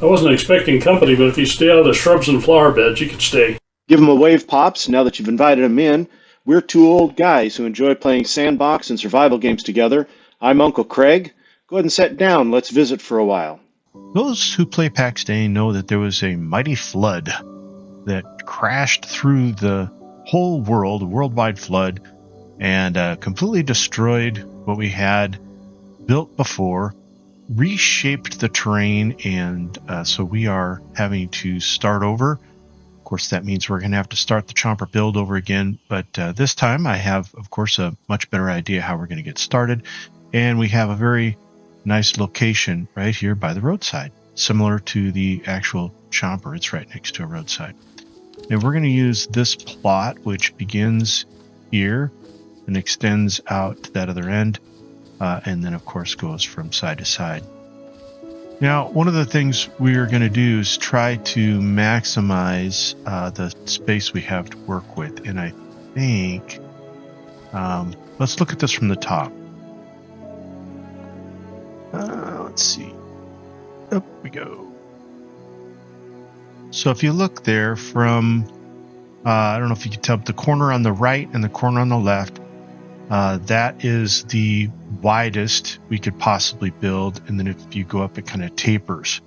I wasn't expecting company, but if you stay out of the shrubs and flower beds, you can stay. Give him a wave, Pops, now that you've invited him in. We're two old guys who enjoy playing Sandbox and survival games together. I'm Uncle Craig. Go ahead and sit down. Let's visit for a while. Those who play Pax Dei know that there was a mighty flood that crashed through the whole world, a worldwide flood, and completely destroyed what we had built before, reshaped the terrain, and so we are having to start over. Of course, that means we're going to have to start the Chomper build over again, but this time I have, of course, a much better idea how we're going to get started, and we have a very nice location right here by the roadside, similar to the actual Chomper. It's right next to a roadside. And we're going to use this plot, which begins here and extends out to that other end, and then, of course, goes from side to side. Now, one of the things we're going to do is try to maximize the space we have to work with. And I think, let's look at this from the top. Let's see. Up we go. So if you look there from, I don't know if you can tell, but the corner on the right and the corner on the left, that is the widest we could possibly build. And then if you go up, it kind of tapers.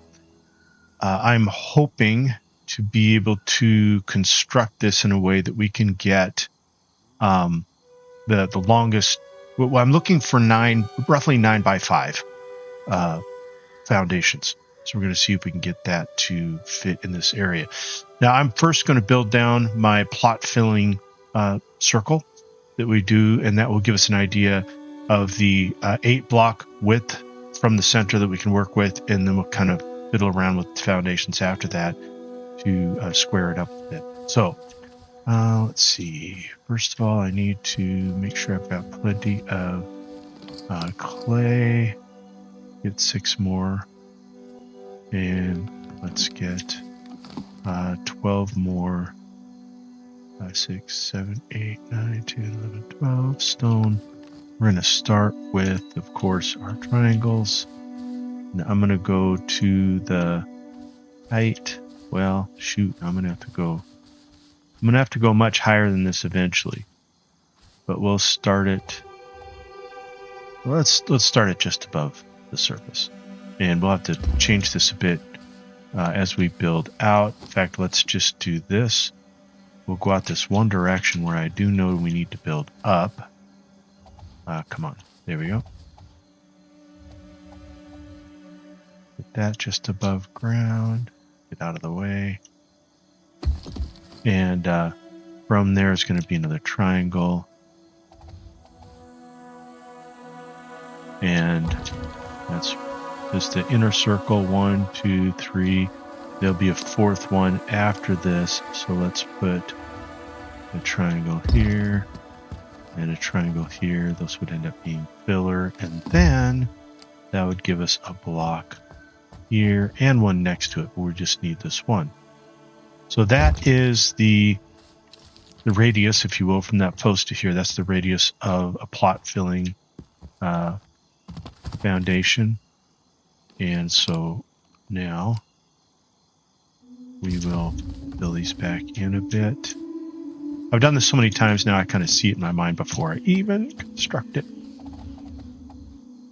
I'm hoping to be able to construct this in a way that we can get the longest. Well, I'm looking for roughly 9 by 5 foundations. So we're going to see if we can get that to fit in this area. Now, I'm first going to build down my plot filling circle that we do, and that will give us an idea of the 8 block width from the center that we can work with, and then we'll kind of fiddle around with the foundations after that to square it up a bit. So let's see. First of all, I need to make sure I've got plenty of clay. Get 6 more. And let's get 12 more. 5, 6, 7, 8, 9, 10, 11, 12 stone. We're going to start with, of course, our triangles. Now I'm going to go to the height. Well, shoot, I'm going to have to go much higher than this eventually. But we'll start it. Let's start it just above the surface. And we'll have to change this a bit as we build out. In fact, let's just do this. We'll go out this one direction where I do know we need to build up. Come on. There we go. Put that just above ground. Get out of the way. And from there is going to be another triangle. And that's just the inner circle. 1, 2, 3. There'll be a 4th one after this. So let's put a triangle here and a triangle here. Those would end up being filler. And then that would give us a block here and one next to it. But we just need this one. So that is the radius, if you will, from that post to here. That's the radius of a plot filling foundation. And so now we will fill these back in a bit. I've done this so many times now I kind of see it in my mind before I even construct it.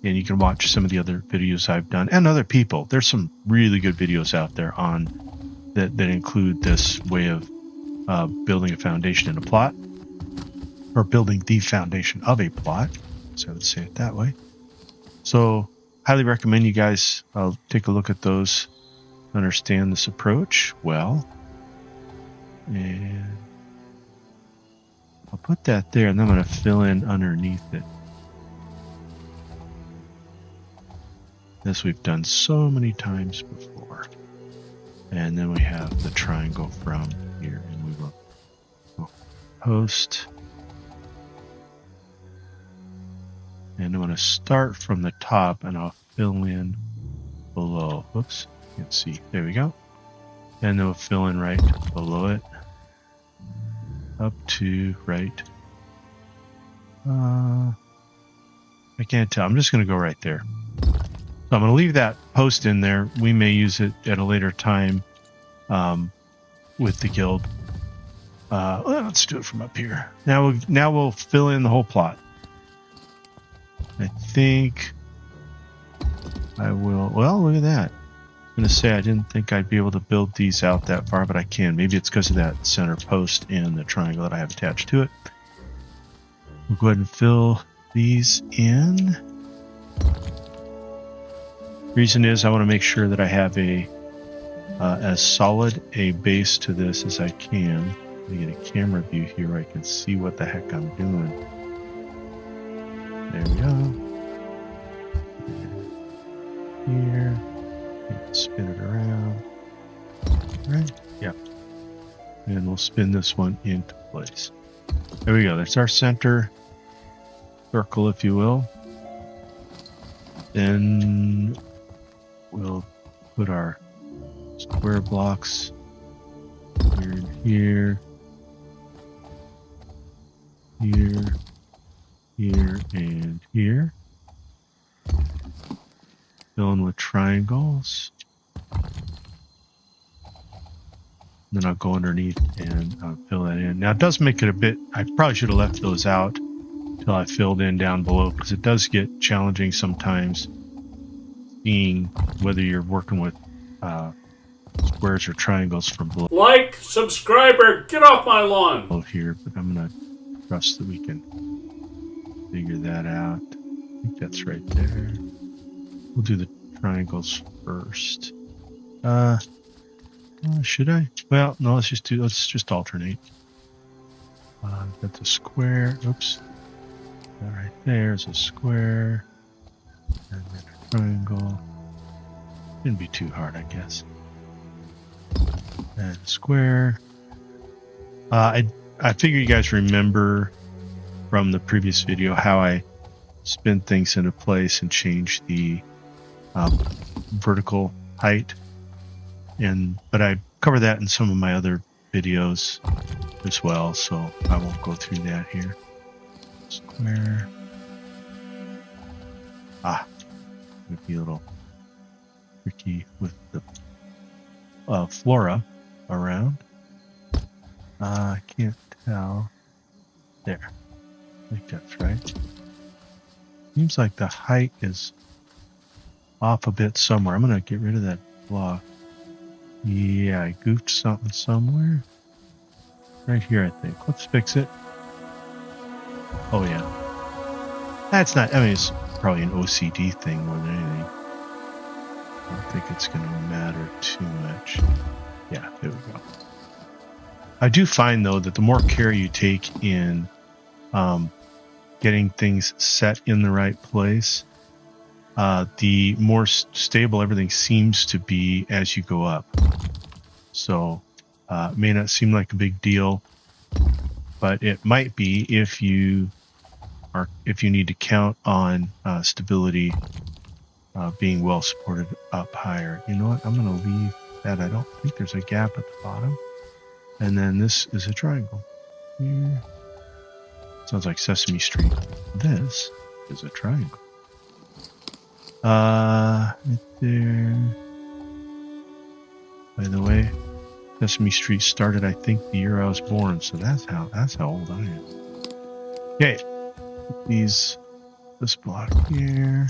And you can watch some of the other videos I've done and other people. There's some really good videos out there on that include this way of building a foundation in a plot, or building the foundation of a plot. So I would say it that way. So highly recommend you guys take a look at those, understand this approach well. And I'll put that there, and then I'm going to fill in underneath it. This we've done so many times before. And then we have the triangle from here, and we will go post. And I'm going to start from the top, and I'll fill in below. Oops, can't see. There we go. And then we'll fill in right below it. Up to right. I can't tell. I'm just going to go right there. So I'm going to leave that post in there. We may use it at a later time with the guild. Well, let's do it from up here. Now we'll fill in the whole plot. I think I will. Well, look at that. I'm going to say I didn't think I'd be able to build these out that far, but I can. Maybe it's because of that center post and the triangle that I have attached to it. We'll go ahead and fill these in. Reason is I want to make sure that I have as solid a base to this as I can. Let me get a camera view here where I can see what the heck I'm doing. There we go. Here. Spin it around. Right? Yep. And we'll spin this one into place. There we go. That's our center circle, if you will. Then we'll put our square blocks here and here. Here, here, and here. Fill in with triangles. Then I'll go underneath and fill that in. Now it does make it a bit, I probably should have left those out until I filled in down below, because it does get challenging sometimes seeing whether you're working with squares or triangles from below. Like, subscriber, get off my lawn. Here, but I'm going to trust that we can figure that out. I think that's right there. We'll do the triangles first. Should I? Well, no, let's just alternate. Got the square. Oops. That right there is a square. And then a triangle. Shouldn't be too hard, I guess. And square. I figure you guys remember from the previous video how I spin things into place and change the vertical height. But I cover that in some of my other videos as well, so I won't go through that here. Square. Would be a little tricky with the flora around. I can't tell. There. I think that's right. Seems like the height is off a bit somewhere. I'm going to get rid of that block. Yeah, I goofed something somewhere. Right here, I think. Let's fix it. Oh, yeah. That's not, I mean, it's probably an OCD thing more than anything. I don't think it's going to matter too much. Yeah, there we go. I do find, though, that the more care you take in getting things set in the right place, the more stable everything seems to be as you go up. So it may not seem like a big deal, but it might be if you need to count on stability being well supported up higher. You know what? I'm going to leave that. I don't think there's a gap at the bottom. And then this is a triangle. Here. Sounds like Sesame Street. This is a triangle. Right there. By the way, Sesame Street started, I think, the year I was born, so that's how old I am. Okay, this block here,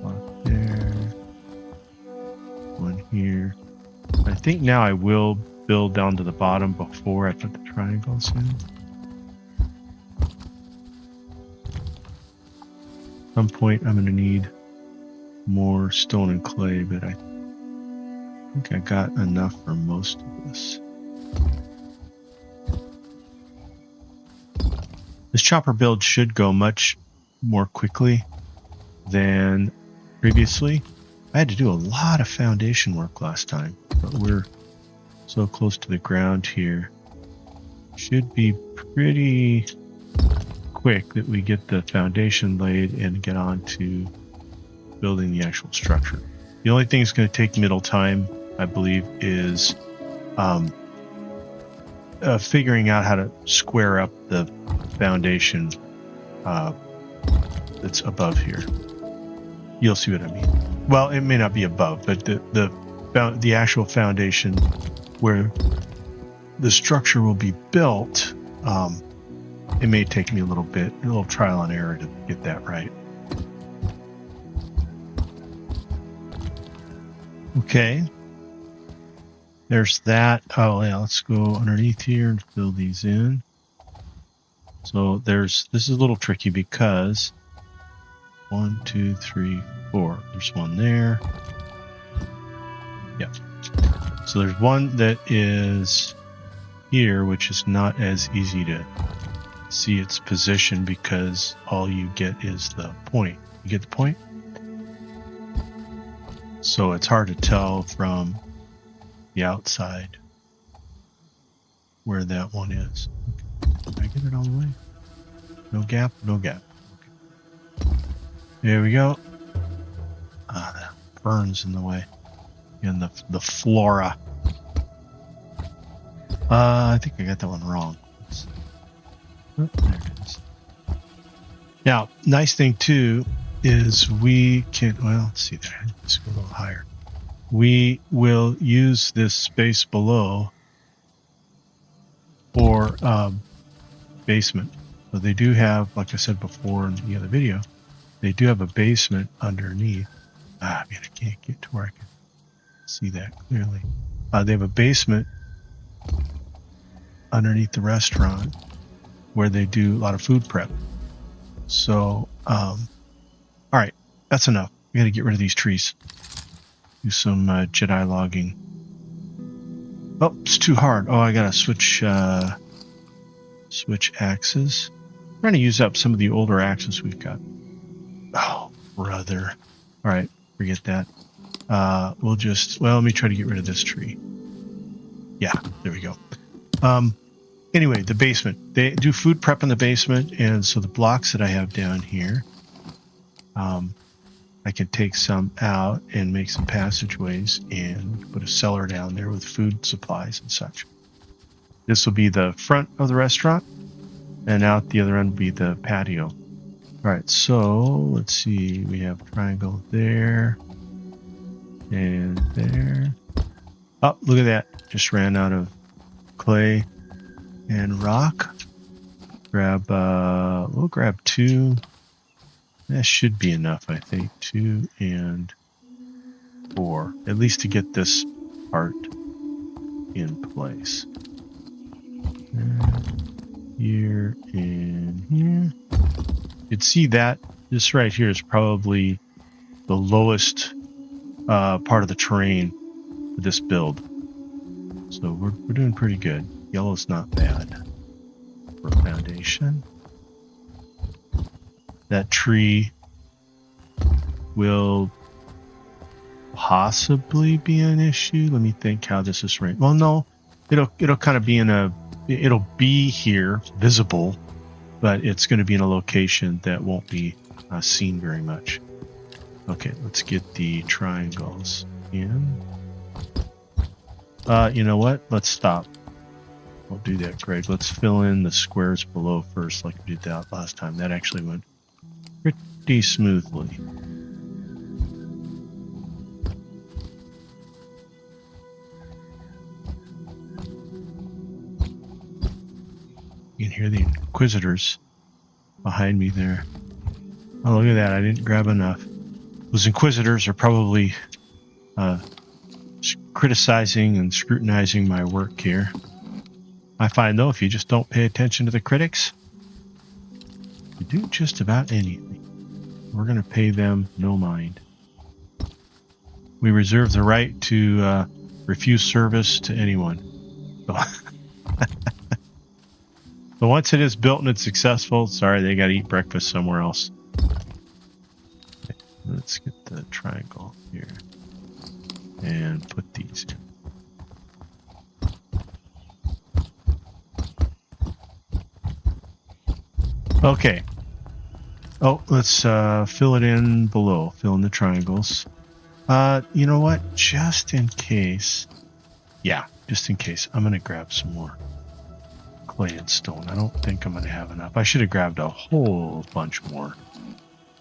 block there, one here. I think now I will build down to the bottom before I put the triangles in. At some point I'm going to need more stone and clay, but I think I got enough for most of this. This chopper build should go much more quickly than previously. I had to do a lot of foundation work last time, but we're so close to the ground here. Should be pretty quick that we get the foundation laid and get on to building the actual structure. The only thing that's going to take middle time, I believe, is figuring out how to square up the foundation that's above here. You'll see what I mean. Well, it may not be above, but the actual foundation where the structure will be built, it may take me a little trial and error to get that right. Okay. There's that. Oh yeah, let's go underneath here and fill these in. So this is a little tricky because 1, 2, 3, 4. There's one there. Yep. So there's one that is here, which is not as easy to see its position because all you get is the point. You get the point? So it's hard to tell from the outside where that one is. Okay. Did I get it all the way? No gap? No gap. Okay. There we go. The ferns in the way. And the flora. I think I got that one wrong. Oh, there it is. Now, nice thing too is we can, well, let's see there. Let's go a little higher. We will use this space below for basement. So they do have, like I said before in the other video, they do have a basement underneath. Man, I can't get to where I can see that clearly. They have a basement underneath the restaurant where they do a lot of food prep. So, all right, that's enough. We got to get rid of these trees. Do some Jedi logging. Oh, it's too hard. Oh, I gotta switch axes. I'm trying to use up some of the older axes we've got. Oh, brother. All right, forget that. We'll just, well, let me try to get rid of this tree. Yeah, there we go. Anyway, the basement. They do food prep in the basement, and so the blocks that I have down here, I can take some out and make some passageways and put a cellar down there with food supplies and such. This will be the front of the restaurant, and out the other end will be the patio. All right, so let's see. We have triangle there and there. Oh, look at that. Just ran out of clay and rock. We'll grab 2. That should be enough, I think. 2 and 4, at least to get this part in place. Here and here. You'd see that this right here is probably the lowest part of the terrain for this build. So we're doing pretty good. Yellow's not bad for foundation. That tree will possibly be an issue. Let me think how this is right. Well, no, it'll kind of be it'll be here, visible, but it's going to be in a location that won't be seen very much. Okay, let's get the triangles in. You know what? Let's stop. We'll do that, Greg. Let's fill in the squares below first, like we did that last time. That actually went pretty smoothly. You can hear the Inquisitors behind me there. Oh, look at that. I didn't grab enough. Those Inquisitors are probably criticizing and scrutinizing my work here. I find, though, if you just don't pay attention to the critics, you do just about anything. We're going to pay them no mind. We reserve the right to refuse service to anyone. So, so once it is built and it's successful, sorry, they got to eat breakfast somewhere else. Okay, let's get the triangle here and put these in. Okay. Oh, let's fill it in below. Fill in the triangles. You know what? Just in case. Yeah, just in case. I'm going to grab some more clay and stone. I don't think I'm going to have enough. I should have grabbed a whole bunch more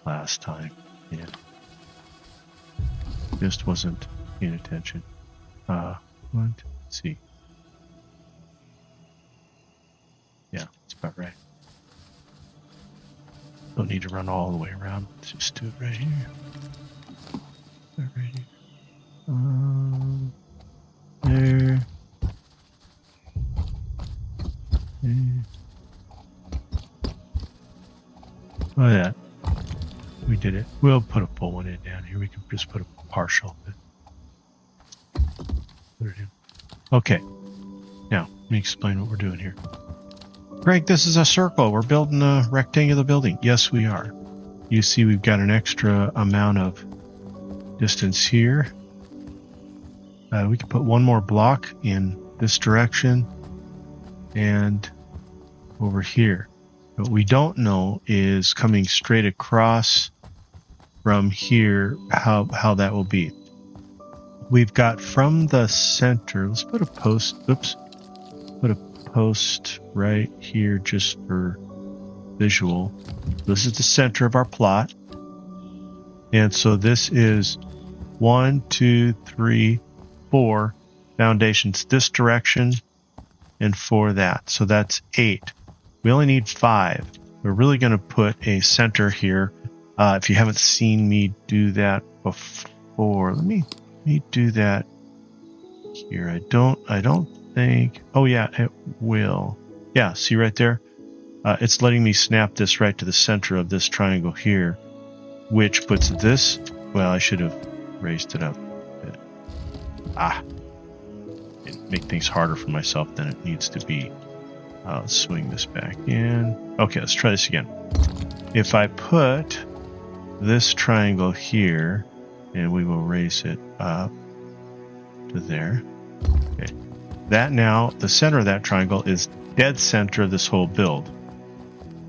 last time. Yeah. Just wasn't paying attention. Let's see. Yeah, that's about right. Don't need to run all the way around. Let's just do it right here. Right here. There. There. Oh, yeah. We did it. We'll put a full one in down here. We can just put a partial. Put it in. Okay. Now, let me explain what we're doing here. Greg, this is a circle. We're building a rectangular building. Yes, we are. You see we've got an extra amount of distance here. We can put one more block in this direction and over here. What we don't know is coming straight across from here how that will be. We've got from the center, let's put a post, oops, put a post right here just for visual. This is the center of our plot. And so this is 1, 2, 3, 4 foundations this direction and 4 that. So that's 8. We only need 5. We're really going to put a center here. If you haven't seen me do that before, let me do that here. I don't think. Oh yeah, it will. Yeah, see right there. It's letting me snap this right to the center of this triangle here, which puts this. Well, I should have raised it up. Make things harder for myself than it needs to be. Let's swing this back in. Okay, let's try this again. If I put this triangle here, and we will raise it up to there. Okay. That now, the center of that triangle is dead center of this whole build.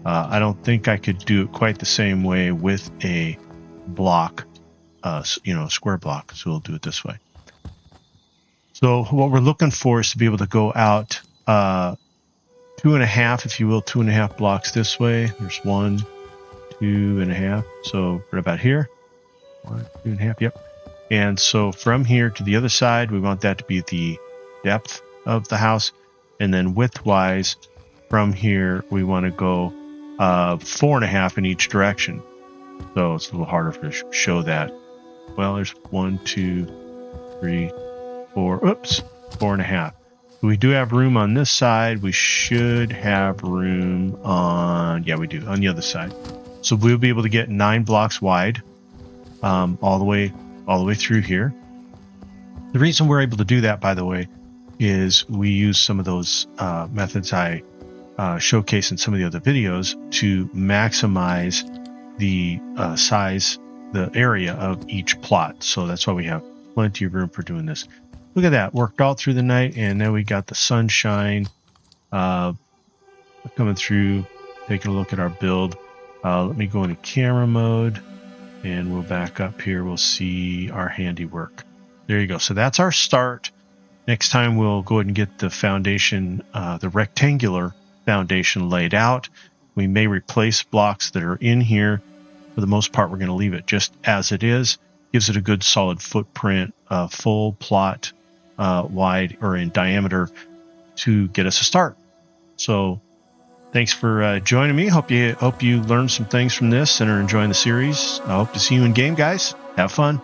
I don't think I could do it quite the same way with a block, a square block. So we'll do it this way. So what we're looking for is to be able to go out 2.5, if you will, 2.5 blocks this way. There's 1, 2.5. So right about here. 1, 2.5. Yep. And so from here to the other side, we want that to be the depth of the house. And then width-wise, from here, we want to go 4.5 in each direction. So it's a little harder to show that. Well, there's 1, 2, 3, 4. Oops, 4.5. We do have room on this side. We should have room on, yeah, we do, on the other side. So we'll be able to get 9 blocks wide, all the way through here. The reason we're able to do that, by the way, is we use some of those methods I showcase in some of the other videos to maximize the size, the area of each plot. So that's why we have plenty of room for doing this. Look at that, worked all through the night, and now we got the sunshine coming through. Taking a look at our build. Let me go into camera mode, and we'll back up here. We'll see our handiwork. There you go. So that's our start. Next time we'll go ahead and get the foundation, the rectangular foundation laid out. We may replace blocks that are in here. For the most part, we're going to leave it just as it is. Gives it a good solid footprint, full plot wide or in diameter to get us a start. So thanks for joining me. Hope you learned some things from this and are enjoying the series. I hope to see you in game, guys. Have fun.